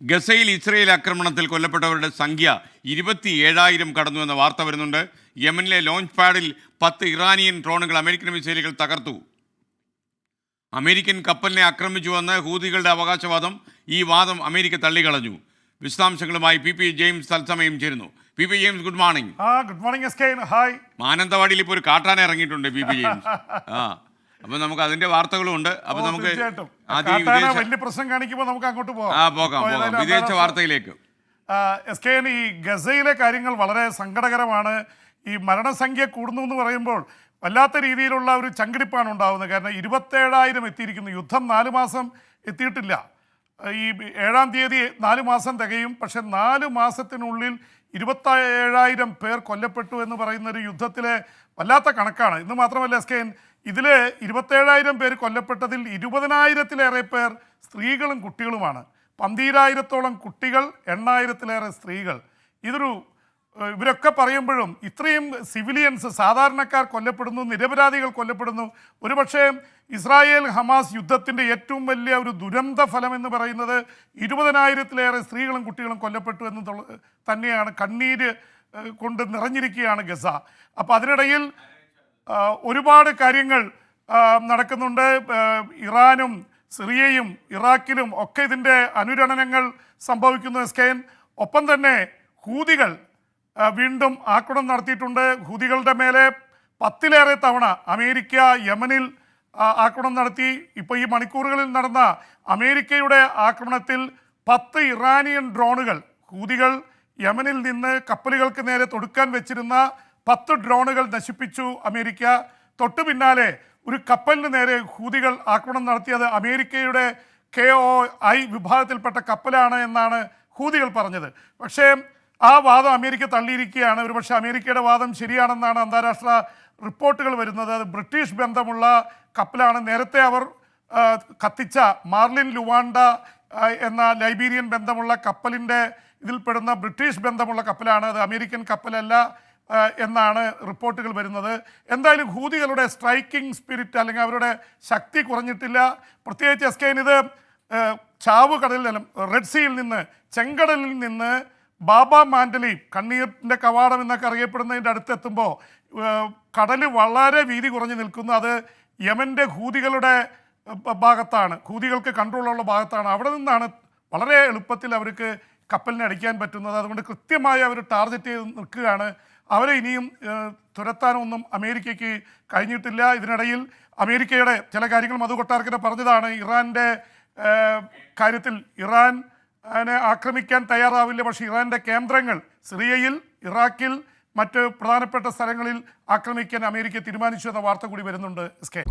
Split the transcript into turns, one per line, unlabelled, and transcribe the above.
ഗസയിൽ ഇസ്രയേൽ ആക്രമണത്തിൽ കൊല്ലപ്പെട്ടവരുടെ സംഖ്യ 27,000 കടന്നുവെന്ന വാർത്ത വരുന്നുണ്ട്. യമനിലെ ലോഞ്ച് പാഡിൽ 10 ഇറാനിയൻ ഡ്രോണുകൾ അമേരിക്കൻ മിസൈലുകൾ തകർത്തു. അമേരിക്കൻ കപ്പലിനെ ആക്രമിച്ചുവെന്ന് ഹൂതികളുടെ അവകാശവാദം. ഈ വാദം അമേരിക്ക തള്ളിക്കളഞ്ഞു. വിശദാംശങ്ങളുമായി പി ജെയിംസ് തത്സമയം ചേരുന്നു. P James, good morning.
Good morning S K. Hi.
മാനന്തവാടിയിൽ ഇപ്പോൾ ഒരു കാട്ടാന ഇറങ്ങിയിട്ടുണ്ട് പി ജെയിംസ്. അപ്പൊ നമുക്ക് അതിന്റെ വാർത്തകളും ഉണ്ട്. അപ്പൊ നമുക്ക്
വലിയ പ്രശ്നം കാണിക്കുമ്പോൾ നമുക്ക് അങ്ങോട്ട്
പോകാം വിദേശ വാർത്തയിലേക്ക്.
എസ് കെ, ഈ ഗസയിലെ കാര്യങ്ങൾ വളരെ സങ്കടകരമാണ്. ഈ മരണസംഖ്യ കൂടുന്നു എന്ന് പറയുമ്പോൾ വല്ലാത്ത രീതിയിലുള്ള ഒരു ചങ്കിടിപ്പാണ് ഉണ്ടാകുന്നത്. കാരണം 27,000 എത്തിയിരിക്കുന്നു. യുദ്ധം 4 മാസം എത്തിയിട്ടില്ല. ഈ 7-ാം തീയതി 4 മാസം തികയും. പക്ഷെ 4 മാസത്തിനുള്ളിൽ 27,000 പേർ കൊല്ലപ്പെട്ടു എന്ന് പറയുന്ന ഒരു യുദ്ധത്തിലെ വല്ലാത്ത കണക്കാണ്. ഇന്ന് മാത്രമല്ല എസ് കെ, ഇതിൽ 27,000 പേര് കൊല്ലപ്പെട്ടതിൽ 20,000-ലേറെ പേർ സ്ത്രീകളും കുട്ടികളുമാണ്. 12,000-ഓളം കുട്ടികൾ, 8,000-ലേറെ സ്ത്രീകൾ. ഇവരൊക്കെ പറയുമ്പോഴും ഇത്രയും സിവിലിയൻസ്, സാധാരണക്കാർ കൊല്ലപ്പെടുന്നു, നിരപരാധികൾ കൊല്ലപ്പെടുന്നു. ഒരുപക്ഷേ ഇസ്രായേൽ ഹമാസ് യുദ്ധത്തിൻ്റെ ഏറ്റവും വലിയ ഒരു ദുരന്ത ഫലം എന്ന് പറയുന്നത് 20,000-ലേറെ സ്ത്രീകളും കുട്ടികളും കൊല്ലപ്പെട്ടു എന്നുള്ളത് തന്നെയാണ്. കണ്ണീര് കൊണ്ട് നിറഞ്ഞിരിക്കുകയാണ് ഗസ. അപ്പോൾ അതിനിടയിൽ ഒരുപാട് കാര്യങ്ങൾ നടക്കുന്നുണ്ട്. ഇറാനും സിറിയയും ഇറാഖിലും ഒക്കെ ഇതിൻ്റെ അനുരണനങ്ങൾ സംഭവിക്കുന്നു എസ് കെ. ഒപ്പം തന്നെ ഹൂതികൾ വീണ്ടും ആക്രമണം നടത്തിയിട്ടുണ്ട്. ഹൂതികളുടെ മേലെ 10-ലേറെ തവണ അമേരിക്ക യമനിൽ ആക്രമണം നടത്തി. ഇപ്പോൾ ഈ മണിക്കൂറുകളിൽ നടന്ന അമേരിക്കയുടെ ആക്രമണത്തിൽ 10 ഇറാനിയൻ ഡ്രോണുകൾ, ഹൂതികൾ യമനിൽ നിന്ന് കപ്പലുകൾക്ക് നേരെ തൊടുക്കാൻ വെച്ചിരുന്ന 10 ഡ്രോണുകൾ നശിപ്പിച്ചു അമേരിക്ക. തൊട്ടു പിന്നാലെ ഒരു കപ്പലിന് നേരെ ഹൂതികൾ ആക്രമണം നടത്തിയത് അമേരിക്കയുടെ KOI വിഭാഗത്തിൽപ്പെട്ട കപ്പലാണ് എന്നാണ് ഹൂതികൾ പറഞ്ഞത്. പക്ഷേ ആ വാദം അമേരിക്ക തള്ളിയിരിക്കുകയാണ്. ഒരുപക്ഷെ അമേരിക്കയുടെ വാദം ശരിയാണെന്നാണ് അന്താരാഷ്ട്ര റിപ്പോർട്ടുകൾ വരുന്നത്. അത് ബ്രിട്ടീഷ് ബന്ധമുള്ള കപ്പലാണ്. നേരത്തെ അവർ കത്തിച്ച മാർലിൻ ലുവാണ്ട എന്ന ലൈബീരിയൻ ബന്ധമുള്ള കപ്പലിൻ്റെ ഇതിൽപ്പെടുന്ന ബ്രിട്ടീഷ് ബന്ധമുള്ള കപ്പലാണ്. അത് അമേരിക്കൻ കപ്പലല്ല എന്നാണ് റിപ്പോർട്ടുകൾ വരുന്നത്. എന്തായാലും ഹൂതികളുടെ സ്ട്രൈക്കിംഗ് സ്പിരിറ്റ് അല്ലെങ്കിൽ അവരുടെ ശക്തി കുറഞ്ഞിട്ടില്ല. പ്രത്യേകിച്ച് എസ് കെ, ഇത് ചാവ് കടലിൽ, റെഡ് സീയിൽ നിന്ന്, ചെങ്കടലിൽ നിന്ന് ബാബ മാൻഡലി, കണ്ണീരിൻ്റെ കവാടം എന്നൊക്കെ അറിയപ്പെടുന്നതിൻ്റെ അടുത്തെത്തുമ്പോൾ കടൽ വളരെ വീതി കുറഞ്ഞു നിൽക്കുന്നു. അത് യമൻ്റെ ഹൂതികളുടെ ഭാഗത്താണ്, ഹൂതികൾക്ക് കൺട്രോളുള്ള ഭാഗത്താണ്. അവിടെ നിന്നാണ് വളരെ എളുപ്പത്തിൽ അവർക്ക് കപ്പലിനെ അടിക്കാൻ പറ്റുന്നത്. അതുകൊണ്ട് കൃത്യമായി അവർ ടാർഗറ്റ് ചെയ്ത് നിൽക്കുകയാണ്. അവരെ ഇനിയും തുരത്താനൊന്നും അമേരിക്കയ്ക്ക് കഴിഞ്ഞിട്ടില്ല. ഇതിനിടയിൽ അമേരിക്കയുടെ ചില കാര്യങ്ങൾ മധു കൊട്ടാരക്കര പറഞ്ഞതാണ്. ഇറാൻ്റെ കാര്യത്തിൽ ഇറാനെ ആക്രമിക്കാൻ തയ്യാറാവില്ല, പക്ഷേ ഇറാൻ്റെ കേന്ദ്രങ്ങൾ സിറിയയിൽ, ഇറാഖിൽ, മറ്റ് പ്രധാനപ്പെട്ട സ്ഥലങ്ങളിൽ ആക്രമിക്കാൻ അമേരിക്ക തീരുമാനിച്ചു എന്ന വാർത്ത കൂടി വരുന്നുണ്ട് എസ് കെ.